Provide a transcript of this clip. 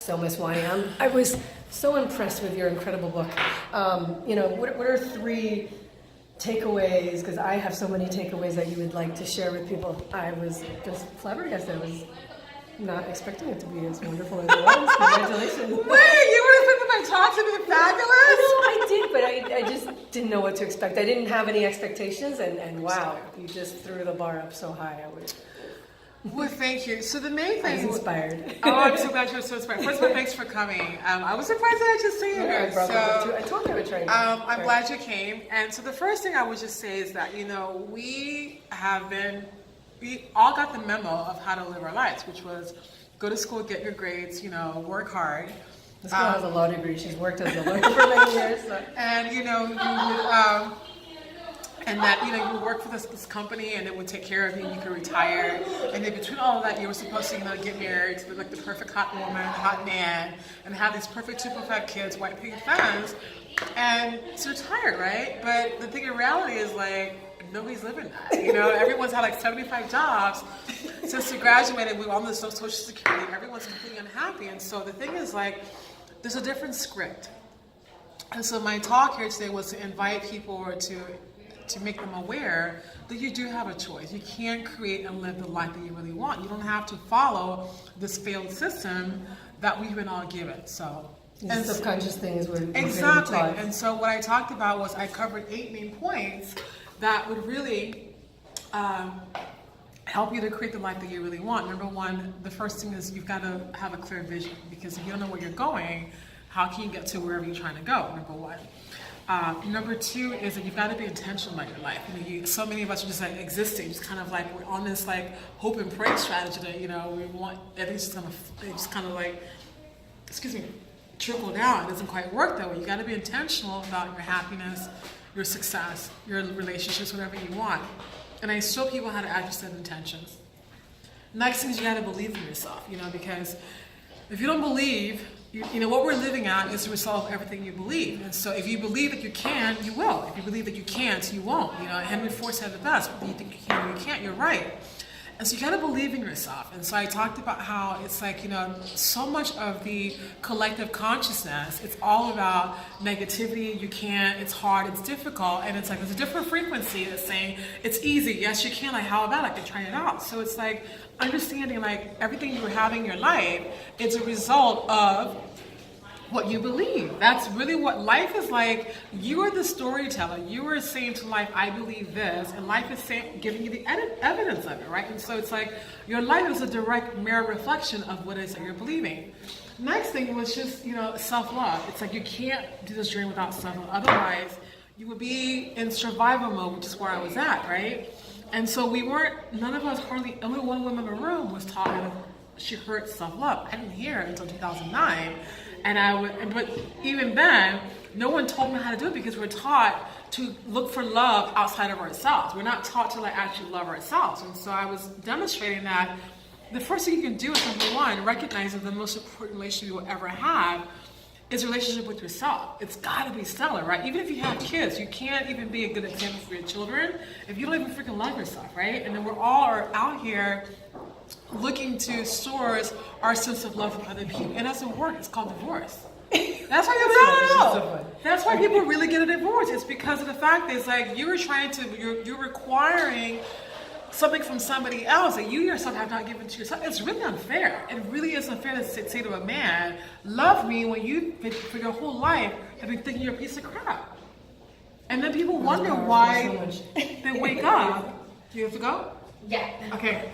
So, Miss Wani, I was so impressed with your incredible book. What are three takeaways? Because I have so many takeaways that you would like to share with people. I was just flabbergasted. I was not expecting it to be as wonderful as it was. Congratulations. Wait, you would have think that my talks would be fabulous? I did, but I just didn't know what to expect. I didn't have any expectations, and wow, you just threw the bar up so high. Well, thank you. So the main thing... I was inspired. Oh, I'm so glad you were so inspired. First of all, thanks for coming. I was surprised that I just see you here. I told you I would try. I'm glad you came. And so the first thing I would just say is that, we all got the memo of how to live our lives, which was go to school, get your grades, work hard. This girl has a law degree. She's worked as a lawyer for many years. So. And, you would work for this company and it would take care of you and you could retire. And then between all of that, you were supposed to, get married to the perfect hot woman, hot man, and have these perfect 2 perfect kids, white picket fence, and to retire, right? But the thing in reality is nobody's living that. Everyone's had 75 jobs since they graduated with all this social security. Everyone's completely unhappy. And so the thing is there's a different script. And so my talk here today was to invite people to make them aware that you do have a choice. You can create and live the life that you really want. You don't have to follow this failed system that we've been all given. So these subconscious things were exactly. And so what I talked about was I covered 8 main points that would really help you to create the life that you really want. Number 1, the first thing is you've got to have a clear vision, because if you don't know where you're going, how can you get to wherever you're trying to go? Number 1. Number 2 is that you've got to be intentional about your life. So many of us are just existing, just kind of we're on this hope and pray strategy that we want everything's just kind of trickle down. It doesn't quite work that way. You got to be intentional about your happiness, your success, your relationships, whatever you want. And I show people how to actually set intentions. Next thing is you got to believe in yourself, because if you don't believe, what we're living at is the result of everything you believe. And so if you believe that you can, you will. If you believe that you can't, you won't. Henry Ford said the best. If you think you can or you can't, you're right. And so you gotta believe in yourself. And so I talked about how it's so much of the collective consciousness, it's all about negativity, you can't, it's hard, it's difficult. And it's there's a different frequency that's saying, it's easy, yes you can, how about I can try it out. So it's understanding everything you're having in your life, it's a result of what you believe. That's really what life is like. You are the storyteller. You are saying to life, I believe this, and life is giving you the evidence of it, right? And so it's your life is a direct mirror reflection of what it is that you're believing. Next thing was just, self-love. It's you can't do this journey without self-love. Otherwise, you would be in survival mode, which is where I was at, right? And so none of us, hardly, only one woman in the room was taught how she heard self-love. I didn't hear it until 2009. But even then, no one told me how to do it, because we're taught to look for love outside of ourselves. We're not taught to actually love ourselves. And so I was demonstrating that the first thing you can do is, number 1, recognize that the most important relationship you will ever have is a relationship with yourself. It's got to be stellar, right? Even if you have kids, you can't even be a good example for your children if you don't even freaking love yourself, right? And then we're all out here looking to source our sense of love from other people. And it doesn't work. It's called divorce. That's why That's why people really get a divorce. It's because of the fact that you're requiring something from somebody else that you yourself have not given to yourself. It's really unfair. It really is unfair to say to a man, love me, when you, for your whole life, have been thinking you're a piece of crap. And then people wonder why they wake up. Do you have to go? Yeah. Okay.